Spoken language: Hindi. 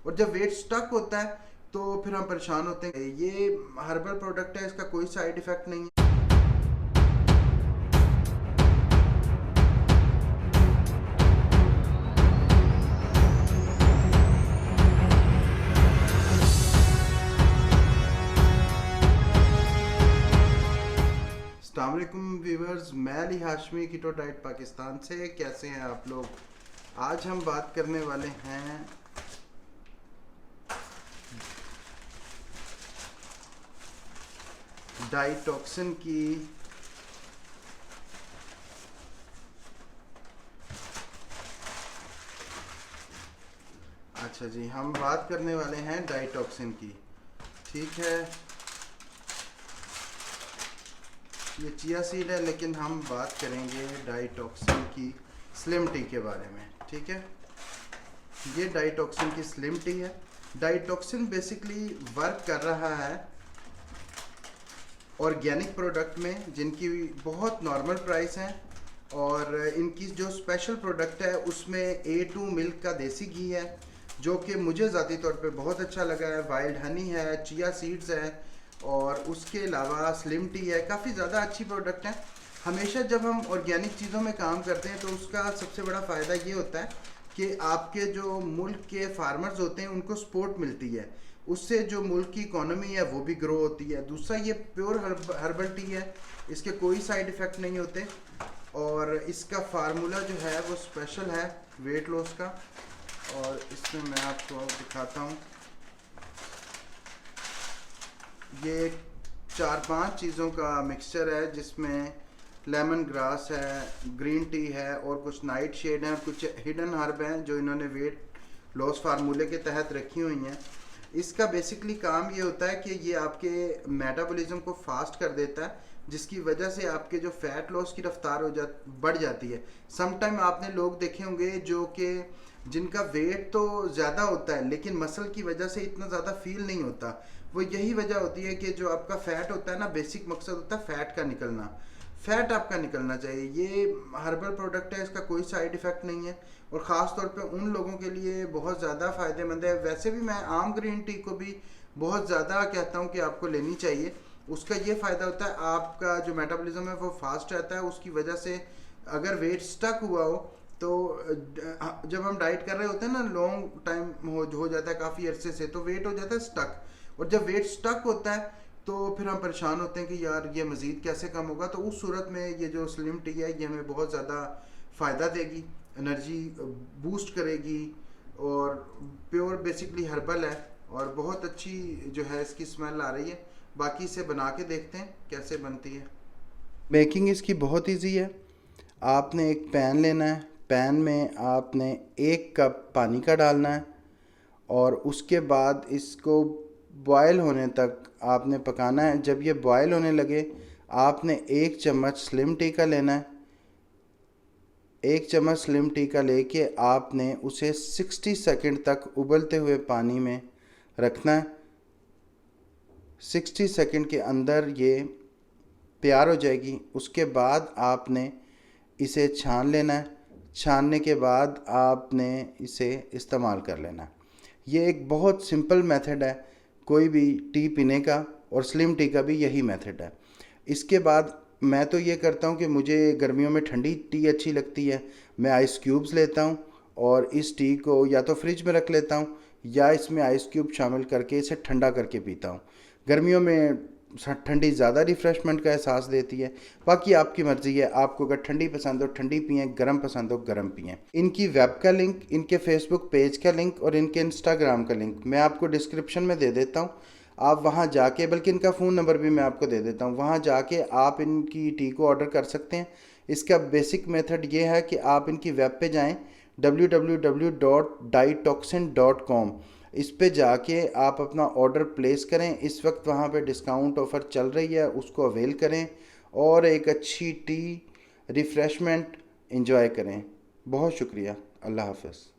और जब वेट स्टक होता है तो फिर हम परेशान होते हैं। ये हर्बल प्रोडक्ट है, इसका कोई साइड इफ़ेक्ट नहीं है। अस्सलाम वालेकुम व्यूवर्स, मैं अली हाशमी कीटो डाइट पाकिस्तान से। कैसे हैं आप लोग? आज हम बात करने वाले हैं डाइटॉक्सिन की। अच्छा जी, हम बात करने वाले हैं डाइटॉक्सिन की। ठीक है, ये चिया सीड है, लेकिन हम बात करेंगे डाइटॉक्सिन की स्लिम टी के बारे में। ठीक है, ये डाइटॉक्सिन की स्लिम टी है। डाइटॉक्सिन बेसिकली वर्क कर रहा है ऑर्गेनिक प्रोडक्ट में, जिनकी बहुत नॉर्मल प्राइस हैं, और इनकी जो स्पेशल प्रोडक्ट है उसमें A2 मिल्क का देसी घी है, जो कि मुझे ज़ाती तौर पे बहुत अच्छा लगा है। वाइल्ड हनी है, चिया सीड्स है, और उसके अलावा स्लिम टी है। काफ़ी ज़्यादा अच्छी प्रोडक्ट है। हमेशा जब हम ऑर्गेनिक चीज़ों में काम करते हैं तो उसका सबसे बड़ा फ़ायदा ये होता है कि आपके जो मुल्क के फार्मर्स होते हैं उनको सपोर्ट मिलती है, उससे जो मुल्क की इकोनॉमी है वो भी ग्रो होती है। दूसरा, ये प्योर हर्बल टी है, इसके कोई साइड इफ़ेक्ट नहीं होते, और इसका फार्मूला जो है वो स्पेशल है वेट लॉस का। और इसमें मैं आपको दिखाता हूँ, ये 4-5 चीज़ों का मिक्सचर है, जिसमें लेमन ग्रास है, ग्रीन टी है, और कुछ नाइट शेड हैं, कुछ हिडन हर्ब हैं जो इन्होंने वेट लॉस फार्मूले के तहत रखी हुई हैं। इसका बेसिकली काम ये होता है कि ये आपके मेटाबॉलिज्म को फास्ट कर देता है, जिसकी वजह से आपके जो फैट लॉस की रफ्तार बढ़ जाती है। सम टाइम आपने लोग देखे होंगे जो कि जिनका वेट तो ज़्यादा होता है लेकिन मसल की वजह से इतना ज़्यादा फील नहीं होता। वो यही वजह होती है कि जो आपका फ़ैट होता है ना, बेसिक मकसद होता है फ़ैट का निकलना। फ़ैट आपका निकलना चाहिए। ये हर्बल प्रोडक्ट है, इसका कोई साइड इफ़ेक्ट नहीं है, और ख़ास तौर पे उन लोगों के लिए बहुत ज़्यादा फ़ायदेमंद है। वैसे भी मैं आम ग्रीन टी को भी बहुत ज़्यादा कहता हूँ कि आपको लेनी चाहिए। उसका ये फ़ायदा होता है, आपका जो मेटाबॉलिज्म है वो फास्ट रहता है। उसकी वजह से अगर वेट स्टक हुआ हो तो जब हम डाइट कर रहे होते हैं ना, लॉन्ग टाइम हो जाता है काफ़ी अरसे से, तो वेट हो जाता है स्टक। और जब वेट स्टक होता है तो फिर हम परेशान होते हैं कि यार ये मज़ीद कैसे कम होगा। तो उस सूरत में ये जो स्लिम टी है ये हमें बहुत ज़्यादा फ़ायदा देगी, एनर्जी बूस्ट करेगी, और प्योर बेसिकली हर्बल है, और बहुत अच्छी जो है इसकी स्मेल आ रही है। बाकी इसे बना के देखते हैं कैसे बनती है। मेकिंग इसकी बहुत इजी है। आपने एक पैन लेना है, पैन में आपने 1 कप पानी का डालना है, और उसके बाद इसको बॉयल होने तक आपने पकाना है। जब ये बॉयल होने लगे, आपने 1 चम्मच स्लिम टी का लेना है। 1 चम्मच स्लिम टी का लेके आपने उसे 60 सेकंड तक उबलते हुए पानी में रखना है। 60 सेकंड के अंदर ये तैयार हो जाएगी। उसके बाद आपने इसे छान लेना है। छानने के बाद आपने इसे इस्तेमाल कर लेना है। ये एक बहुत सिंपल मेथड है कोई भी टी पीने का, और स्लिम टी का भी यही मेथड है। इसके बाद मैं तो ये करता हूँ कि मुझे गर्मियों में ठंडी टी अच्छी लगती है। मैं आइस क्यूब्स लेता हूँ, और इस टी को या तो फ्रिज में रख लेता हूँ, या इसमें आइस क्यूब शामिल करके इसे ठंडा करके पीता हूँ। गर्मियों में ठंडी ज़्यादा रिफ़्रेशमेंट का एहसास देती है। बाकी आपकी मर्ज़ी है, आपको अगर ठंडी पसंद हो ठंडी पिएँ, गर्म पसंद हो गर्म पिएँ। इनकी वेब का लिंक, इनके फेसबुक पेज का लिंक और इनके इंस्टाग्राम का लिंक मैं आपको डिस्क्रिप्शन में दे देता हूँ। आप वहाँ जाके, बल्कि इनका फ़ोन नंबर भी मैं आपको दे देता हूँ, वहाँ जाके आप इनकी टी को ऑर्डर कर सकते हैं। इसका बेसिक मेथड ये है कि आप इनकी वेब पे जाएँ, www.daitoxin.com। इस पे जाके आप अपना ऑर्डर प्लेस करें। इस वक्त वहाँ पे डिस्काउंट ऑफ़र चल रही है, उसको अवेल करें, और एक अच्छी टी रिफ़्रेशमेंट इंजॉय करें। बहुत शुक्रिया। अल्लाह हाफ़िज़।